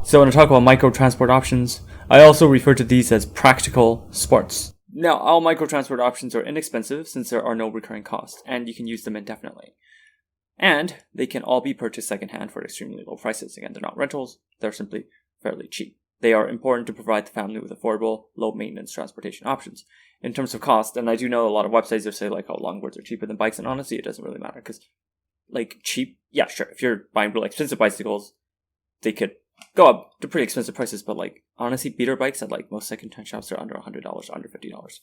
So when I talk about micro transport options, I also refer to these as practical sports. Now, all micro transport options are inexpensive since there are no recurring costs, and you can use them indefinitely. And they can all be purchased secondhand for extremely low prices. Again, they're not rentals, they're simply fairly cheap. They are important to provide the family with affordable, low-maintenance transportation options. In terms of cost, and I do know a lot of websites that say like, oh, longboards are cheaper than bikes, and honestly, it doesn't really matter, because like cheap, yeah, sure, if you're buying really expensive bicycles, they could go up to pretty expensive prices, but like honestly, beater bikes at like most second-hand shops are under $100, under $50.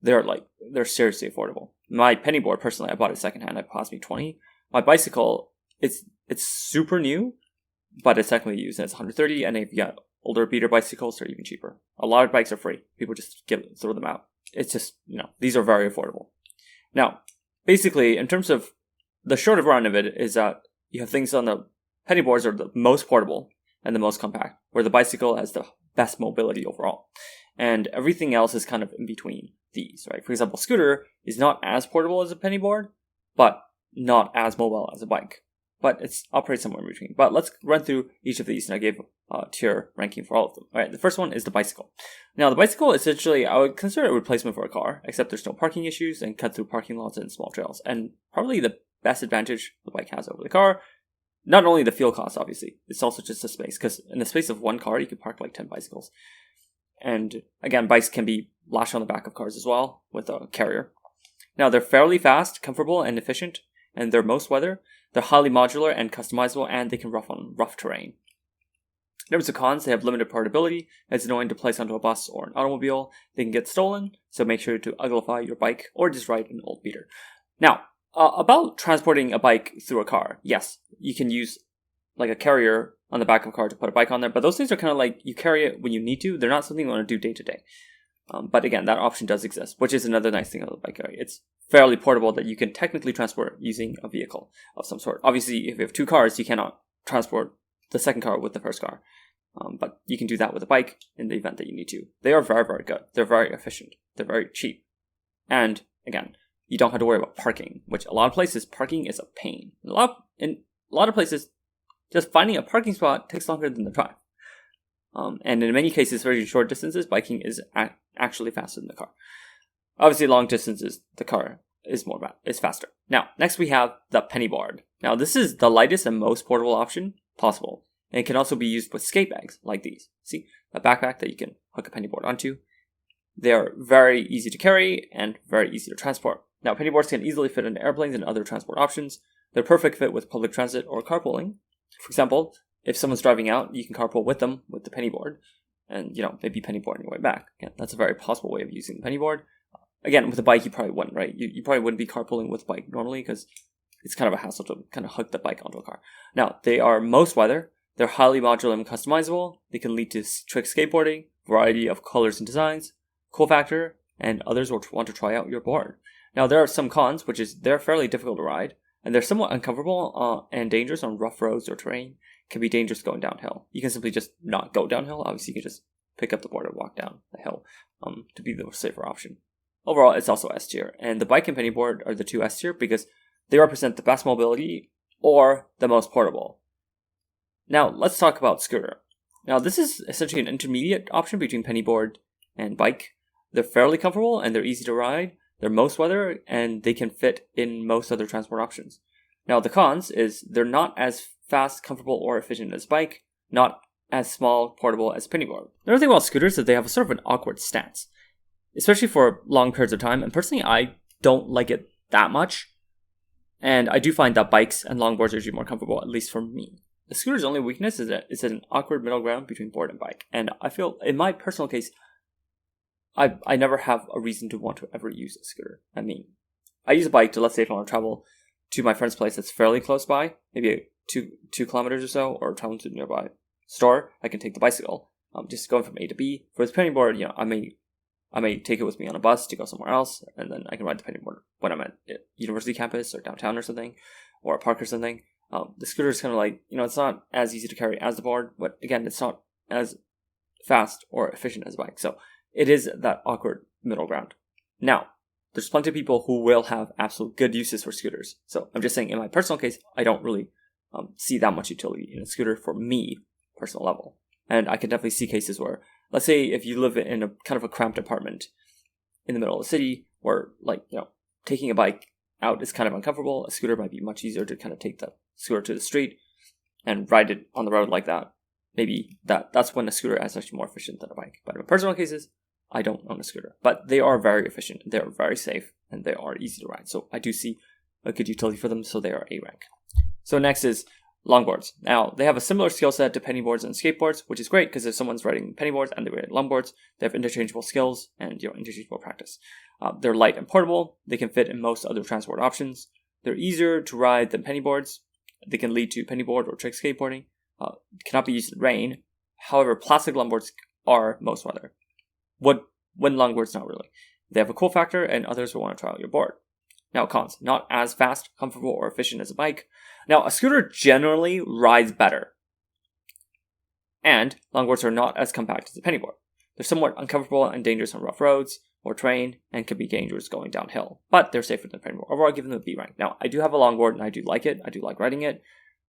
They're seriously affordable. My penny board, personally, I bought it secondhand. It cost me $20. My bicycle, it's super new, but it's technically used and it's $130. And if you got older beater bicycles, they're even cheaper. A lot of bikes are free. People just throw them out. It's just, these are very affordable. Now, basically, in terms of the short of run of it is that you have things on the penny boards are the most portable and the most compact, where the bicycle has the best mobility overall. And everything else is kind of in between these, right? For example, scooter is not as portable as a penny board, but not as mobile as a bike. But it operates somewhere in between. But let's run through each of these, and I gave a tier ranking for all of them. All right, the first one is the bicycle. Now, the bicycle, essentially, I would consider a replacement for a car, except there's no parking issues and cut through parking lots and small trails. And probably the best advantage the bike has over the car, not only the fuel cost, obviously, it's also just the space, because in the space of one car, you can park like 10 bicycles. And again, bikes can be lashed on the back of cars as well with a carrier. Now, they're fairly fast, comfortable, and efficient, and they're most weather. They're highly modular and customizable, and they can rough on rough terrain. In terms of cons, they have limited portability. It's annoying to place onto a bus or an automobile. They can get stolen, so make sure to uglify your bike or just ride an old beater. Now, about transporting a bike through a car, yes, you can use like a carrier on the back of a car to put a bike on there, but those things are kind of like you carry it when you need to. They're not something you want to do day to day. But again, that option does exist, which is another nice thing about the bike carrier. It's fairly portable that you can technically transport using a vehicle of some sort. Obviously, if you have two cars, you cannot transport the second car with the first car. But you can do that with a bike in the event that you need to. They are very, very good. They're very efficient. They're very cheap. And again, you don't have to worry about parking, which a lot of places, parking is a pain. In a lot of places, just finding a parking spot takes longer than the drive. And in many cases, very short distances, biking is actually faster than the car. Obviously, long distances, the car is faster. Now, next we have the penny board. Now, this is the lightest and most portable option possible. And it can also be used with skate bags like these. See, a backpack that you can hook a penny board onto. They are very easy to carry and very easy to transport. Now, penny boards can easily fit into airplanes and other transport options. They're perfect fit with public transit or carpooling. For example, if someone's driving out, you can carpool with them with the penny board and, maybe penny board on your way back. Again, that's a very possible way of using the penny board. Again, with a bike, you probably wouldn't, right? You probably wouldn't be carpooling with a bike normally because it's kind of a hassle to kind of hook the bike onto a car. Now, they are most weather. They're highly modular and customizable. They can lead to trick skateboarding, variety of colors and designs, cool factor, and others will want to try out your board. Now, there are some cons, which is they're fairly difficult to ride, and they're somewhat uncomfortable and dangerous on rough roads or terrain. Can be dangerous going downhill. You can simply just not go downhill. Obviously, you can just pick up the board and walk down the hill to be the safer option. Overall, it's also S tier, and the bike and penny board are the two S tier because they represent the best mobility or the most portable. Now, let's talk about scooter. Now, this is essentially an intermediate option between penny board and bike. They're fairly comfortable and they're easy to ride. They're most weather and they can fit in most other transport options. Now, the cons is they're not as fast, comfortable, or efficient as bike, not as small, portable as penny board. Another thing about scooters is that they have a sort of an awkward stance, especially for long periods of time. And personally, I don't like it that much. And I do find that bikes and longboards are usually more comfortable, at least for me. The scooter's only weakness is that it's an awkward middle ground between board and bike. And I feel, in my personal case, I never have a reason to want to ever use a scooter. I mean, I use a bike to, let's say if I want to travel to my friend's place that's fairly close by, maybe 2 kilometers or so, or travel to a nearby store, I can take the bicycle. Just going from A to B. For the penny board, I may take it with me on a bus to go somewhere else, and then I can ride the penny board when I'm at university campus or downtown or something, or a park or something. The scooter is kind of like, it's not as easy to carry as the board, but again, it's not as fast or efficient as a bike. So it is that awkward middle ground. Now, there's plenty of people who will have absolute good uses for scooters. So I'm just saying, in my personal case, I don't really see that much utility in a scooter for me, personal level. And I can definitely see cases where, let's say if you live in a kind of a cramped apartment in the middle of the city where, like, taking a bike out is kind of uncomfortable, a scooter might be much easier to kind of take the scooter to the street and ride it on the road like that. Maybe that's when a scooter is actually more efficient than a bike. But in personal cases, I don't own a scooter. But they are very efficient, they are very safe, and they are easy to ride. So I do see a good utility for them, so they are A rank. So next is longboards. Now, they have a similar skill set to pennyboards and skateboards, which is great because if someone's riding pennyboards and they're riding longboards, they have interchangeable skills and interchangeable practice. They're light and portable. They can fit in most other transport options. They're easier to ride than pennyboards. They can lead to pennyboard or trick skateboarding. Cannot be used in rain. However, plastic longboards are most weather. When longboards, not really. They have a cool factor, and others will want to try out your board. Now, cons. Not as fast, comfortable, or efficient as a bike. Now, a scooter generally rides better. And longboards are not as compact as a pennyboard. They're somewhat uncomfortable and dangerous on rough roads or terrain, and can be dangerous going downhill. But they're safer than a pennyboard. Overall, I give them a B rank. Now, I do have a longboard, and I do like it. I do like riding it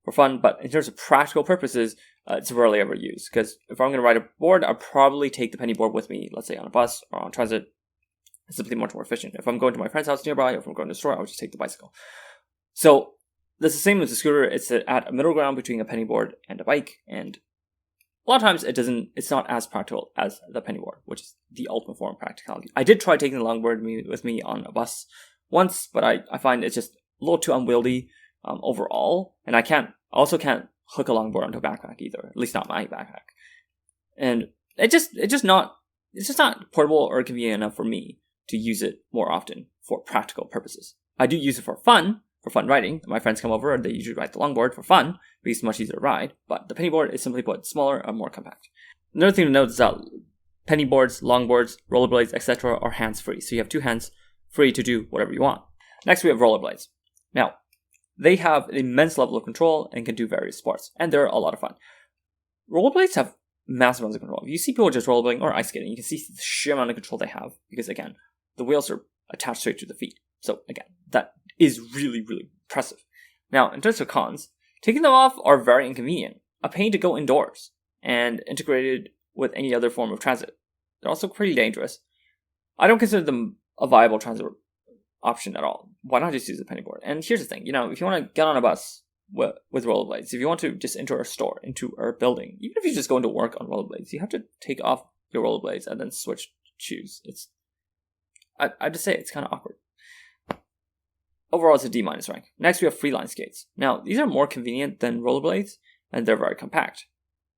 for fun, but in terms of practical purposes, it's rarely ever used. Because if I'm going to ride a board, I'll probably take the pennyboard with me, let's say on a bus or on transit. It's simply much more efficient. If I'm going to my friend's house nearby, or if I'm going to the store, I'll just take the bicycle. So that's the same with the scooter. It's at a middle ground between a pennyboard and a bike, and a lot of times it's not as practical as the pennyboard, which is the ultimate form of practicality. I did try taking the longboard with me on a bus once, but I find it's just a little too unwieldy overall, and I also can't hook a longboard onto a backpack either, at least not my backpack. And it's just not portable or convenient enough for me to use it more often for practical purposes. I do use it for fun riding. My friends come over and they usually ride the longboard for fun because it's much easier to ride, but the pennyboard is simply put smaller and more compact. Another thing to note is that pennyboards, longboards, rollerblades, etc. are hands-free, so you have two hands free to do whatever you want. Next, we have rollerblades. Now, they have an immense level of control and can do various sports, and they're a lot of fun. Rollerblades have massive amounts of control. If you see people just rollerblading or ice skating, you can see the sheer amount of control they have, because again, the wheels are attached straight to the feet. So again, that is really, really impressive. Now, in terms of cons, taking them off are very inconvenient, a pain to go indoors, and integrated with any other form of transit. They're also pretty dangerous. I don't consider them a viable transit option at all. Why not just use a pennyboard? And here's the thing, if you want to get on a bus with rollerblades, if you want to just enter a store, into a building, even if you just go into work on rollerblades, you have to take off your rollerblades and then switch shoes. I just say it's kind of awkward. Overall, it's a D- rank. Next, we have freeline skates. Now, these are more convenient than rollerblades, and they're very compact.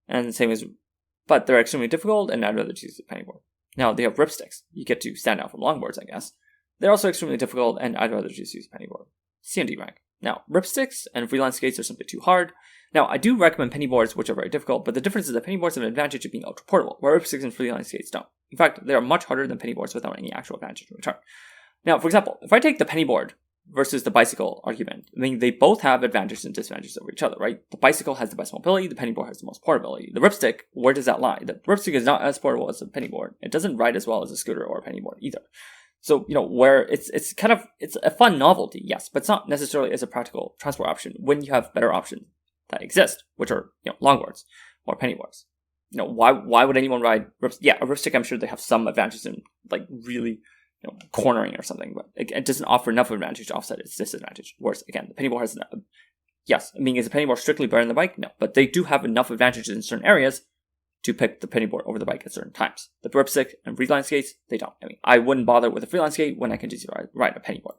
But they're extremely difficult, and I'd rather choose the pennyboard. Now, they have ripsticks. You get to stand out from longboards, I guess. They're also extremely difficult, and I'd rather just use a pennyboard. C and D rank. Now, ripsticks and freeline skates are simply too hard. Now, I do recommend pennyboards, which are very difficult, but the difference is that pennyboards have an advantage of being ultra portable, where ripsticks and freeline skates don't. In fact, they are much harder than pennyboards without any actual advantage in return. Now, for example, if I take the pennyboard versus the bicycle argument, they both have advantages and disadvantages over each other, right? The bicycle has the best mobility, the pennyboard has the most portability. The ripstick, where does that lie? The ripstick is not as portable as a pennyboard. It doesn't ride as well as a scooter or a pennyboard either. So, where it's a fun novelty, yes, but it's not necessarily as a practical transport option when you have better options that exist, which are, longboards or pennyboards. Why would anyone ride ripstick? Yeah, a ripstick, I'm sure they have some advantages in, really, cornering or something, but it doesn't offer enough advantage to offset its disadvantage. Whereas, again, the pennyboard has, is the pennyboard strictly better than the bike? No, but they do have enough advantages in certain areas to pick the pennyboard over the bike at certain times. The ripstick and freeline skates, they don't. I wouldn't bother with a freeline skate when I can just ride a pennyboard.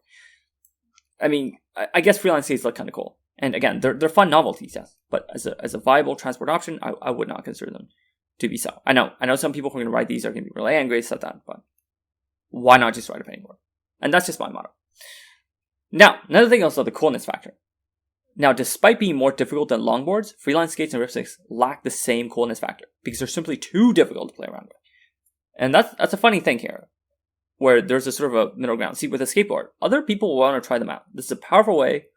I guess freeline skates look kind of cool. And again, they're fun novelties, yes. But as a viable transport option, I would not consider them to be so. I know some people who are going to ride these are going to be really angry at that, but why not just ride a pennyboard? And that's just my motto. Now, another thing also, the coolness factor. Now, despite being more difficult than longboards, freeline skates and ripsticks lack the same coolness factor because they're simply too difficult to play around with. And that's a funny thing here, where there's a sort of a middle ground. See, with a skateboard, other people will want to try them out. This is a powerful way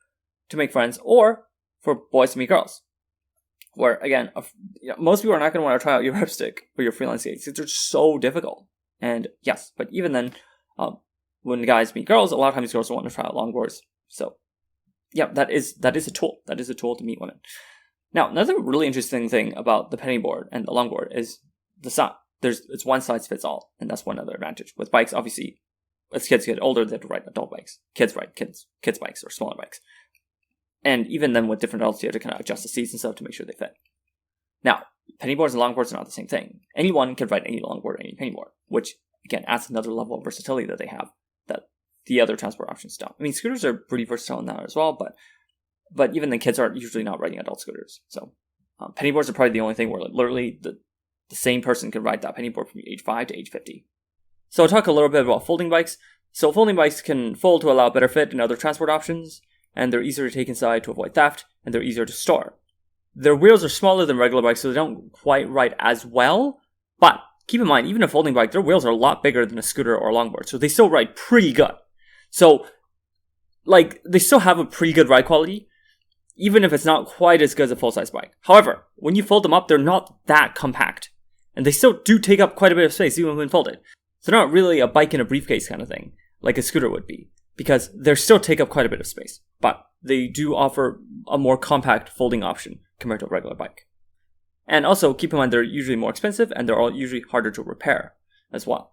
to make friends, or for boys to meet girls. Where, again, most people are not going to want to try out your ripstick or your freeline skates because they're so difficult. And yes, but even then, when guys meet girls, a lot of times girls don't want to try out longboards. So, yeah, that is a tool. That is a tool to meet women. Now, another really interesting thing about the penny board and the longboard is the size. It's one size fits all, and that's one other advantage. With bikes, obviously, as kids get older, they have to ride adult bikes. Kids ride kids bikes or smaller bikes. And even then, with different adults, you have to kind of adjust the seats and stuff to make sure they fit. Now, penny boards and longboards are not the same thing. Anyone can ride any longboard or any penny board, which, again, adds another level of versatility that they have that the other transport options don't. I mean, scooters are pretty versatile now as well, but even the kids are usually not riding adult scooters. So penny boards are probably the only thing where literally the same person can ride that penny board from age 5 to age 50. So I'll talk a little bit about folding bikes. So folding bikes can fold to allow better fit than other transport options, and they're easier to take inside to avoid theft, and they're easier to store. Their wheels are smaller than regular bikes, so they don't quite ride as well, but keep in mind, even a folding bike, their wheels are a lot bigger than a scooter or a longboard, so they still ride pretty good. So, they still have a pretty good ride quality, even if it's not quite as good as a full-size bike. However, when you fold them up, they're not that compact, and they still do take up quite a bit of space, even when folded. So they're not really a bike in a briefcase kind of thing, like a scooter would be, because they still take up quite a bit of space, but they do offer a more compact folding option compared to a regular bike. And also, keep in mind, they're usually more expensive, and they're all usually harder to repair as well.